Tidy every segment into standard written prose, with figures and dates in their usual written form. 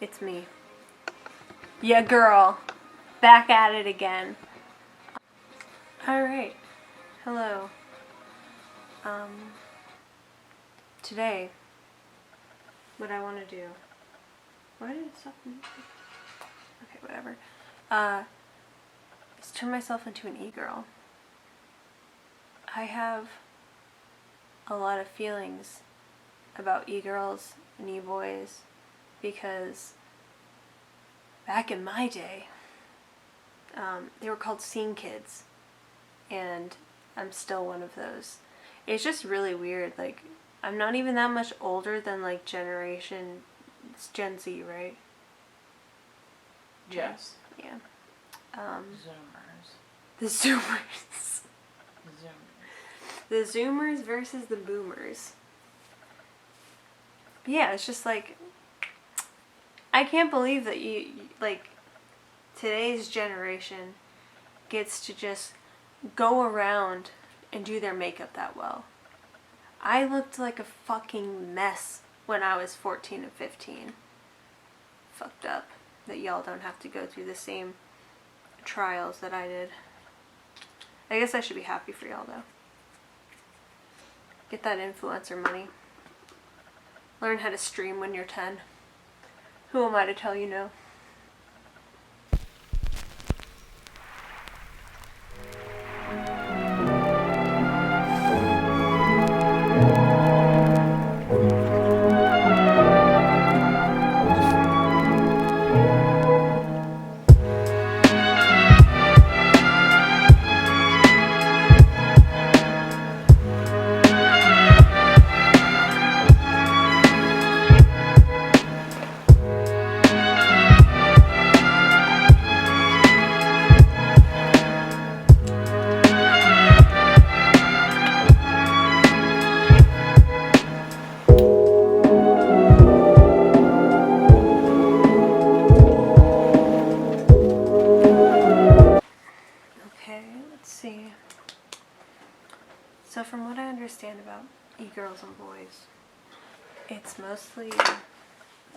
It's me. Yeah, girl. Back at it again. Alright. Hello. Today, what I want to do... Why did it stop the music? Okay, whatever. Is turn myself into an e-girl. I have a lot of feelings about e-girls and e-boys because back in my day, they were called scene kids, and I'm still one of those. It's just really weird. Like, I'm not even that much older than like it's Gen Z, right? Yes. Yeah. Zoomers. The Zoomers. The Zoomers versus the Boomers. Yeah, it's just like, I can't believe that today's generation gets to just go around and do their makeup that well. I looked like a fucking mess when I was 14 and 15. Fucked up that y'all don't have to go through the same trials that I did. I guess I should be happy for y'all though. Get that influencer money. Learn how to stream when you're 10. Who am I to tell you no? So from what I understand about e-girls and boys, it's mostly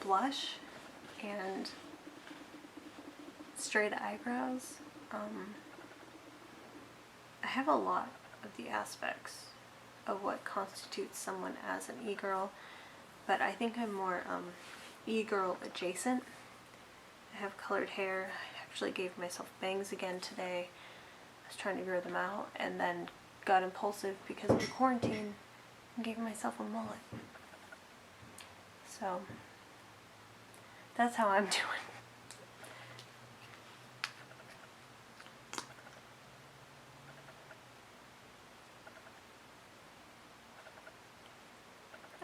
blush and straight eyebrows. I have a lot of the aspects of what constitutes someone as an e-girl, but I think I'm more e-girl adjacent. I have colored hair. I actually gave myself bangs again today. I was trying to grow them out and then got impulsive because of the quarantine and gave myself a mullet. So that's how I'm doing.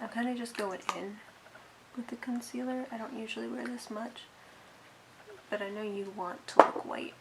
I'm kind of just going in with the concealer. I don't usually wear this much, but I know you want to look white.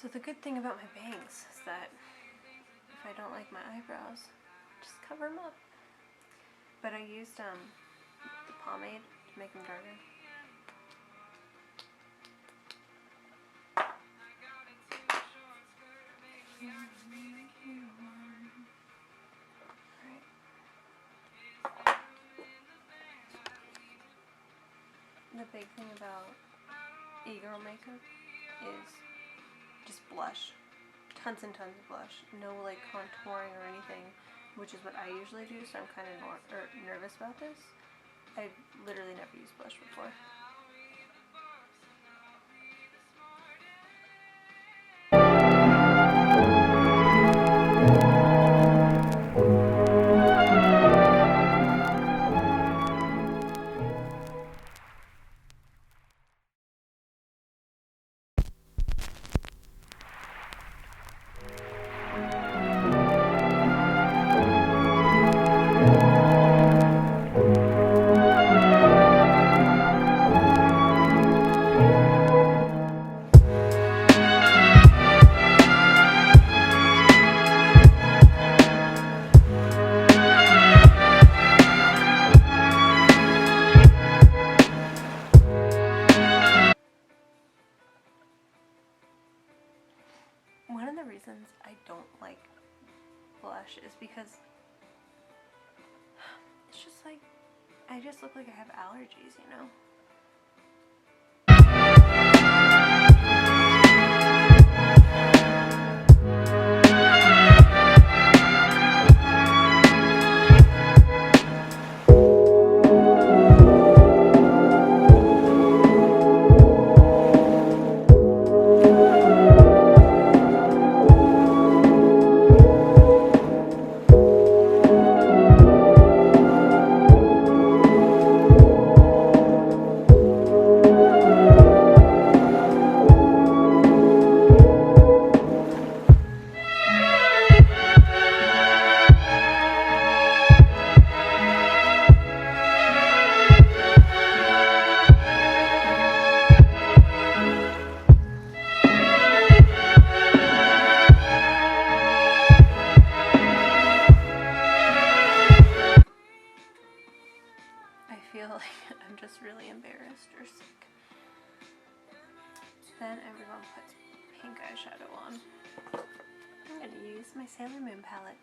So the good thing about my bangs is that if I don't like my eyebrows, just cover them up. But I used the pomade to make them darker. The big thing about e-girl makeup is just blush. Tons and tons of blush. No like contouring or anything, which is what I usually do, so I'm kind of nervous about this. I've literally never used blush before. One of the reasons I don't like blush is because it's just like, I just look like I have allergies, you know? I feel like I'm just really embarrassed or sick. Then everyone puts pink eyeshadow on. I'm going to use my Sailor Moon palette.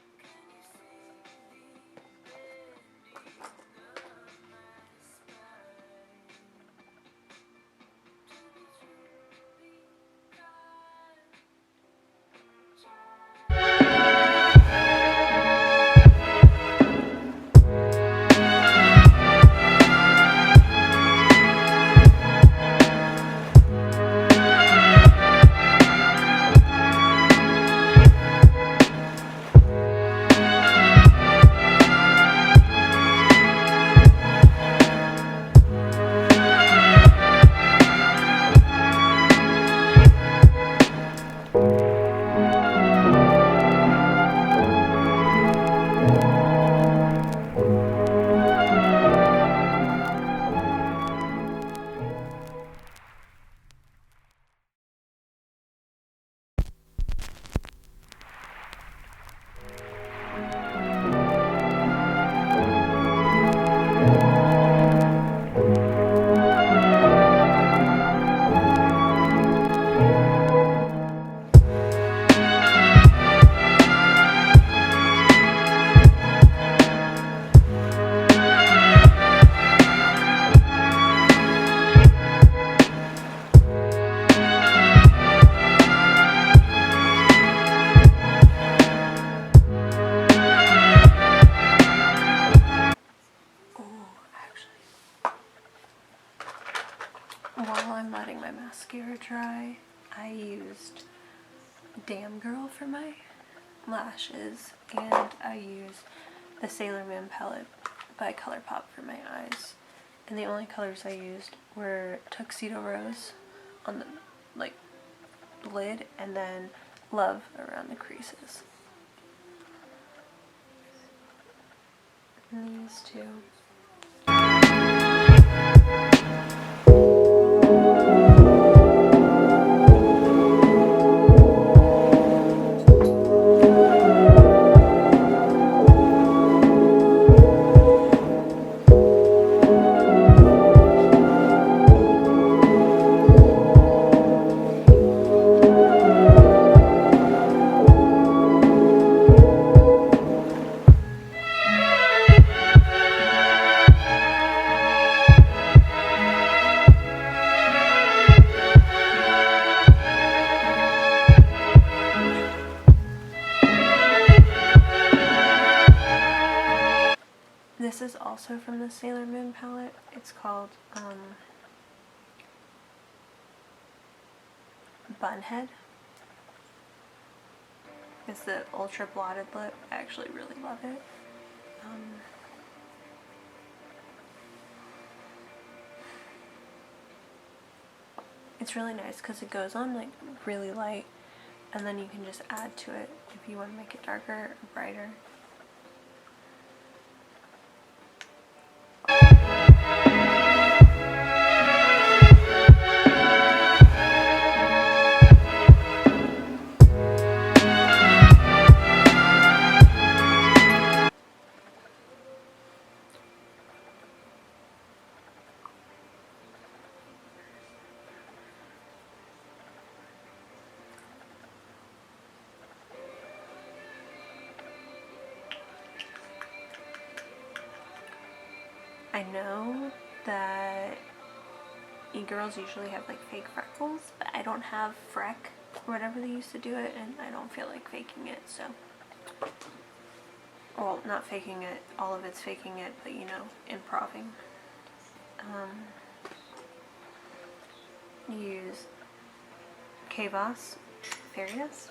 While I'm letting my mascara dry, I used Damn Girl for my lashes, and I used the Sailor Moon palette by ColourPop for my eyes. And the only colors I used were Tuxedo Rose on the lid, and then Love around the creases. And these two. This is also from the Sailor Moon palette. It's called Bunhead. It's the ultra blotted lip. I actually really love it. It's really nice because it goes on like really light, and then you can just add to it if you want to make it darker or brighter. I know that e-girls usually have like fake freckles, but I don't have freck or whatever they used to do it, and I don't feel like faking it, so. Well, not faking it, all of it's faking it, but you know, improving. Use Kavos Farius.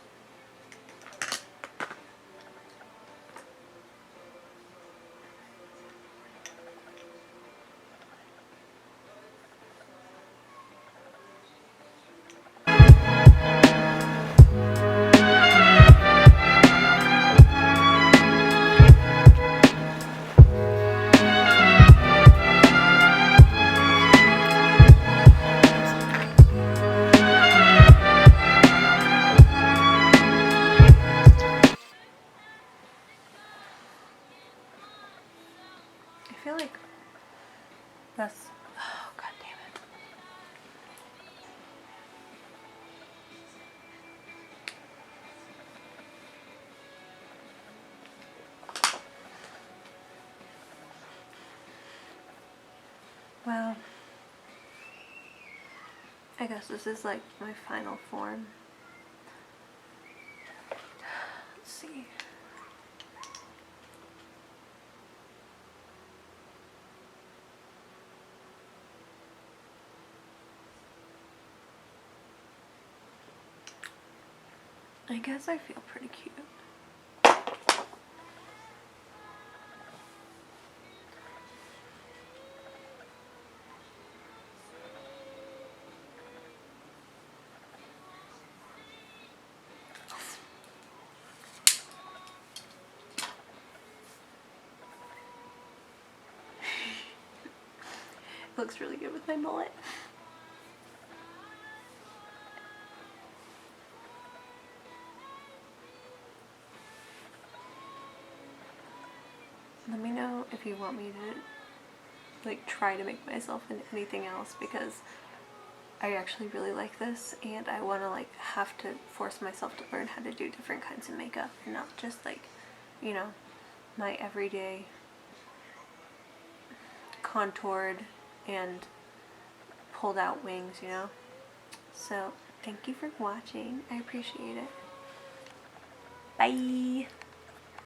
I feel like that's, oh god damn it. Well, I guess this is like my final form. Let's see. I guess I feel pretty cute. Looks really good with my mullet. Let me know if you want me to like try to make myself into anything else, because I actually really like this and I want to like have to force myself to learn how to do different kinds of makeup and not just like, you know, my everyday contoured and pulled out wings, you know. So thank you for watching. I appreciate it. Bye.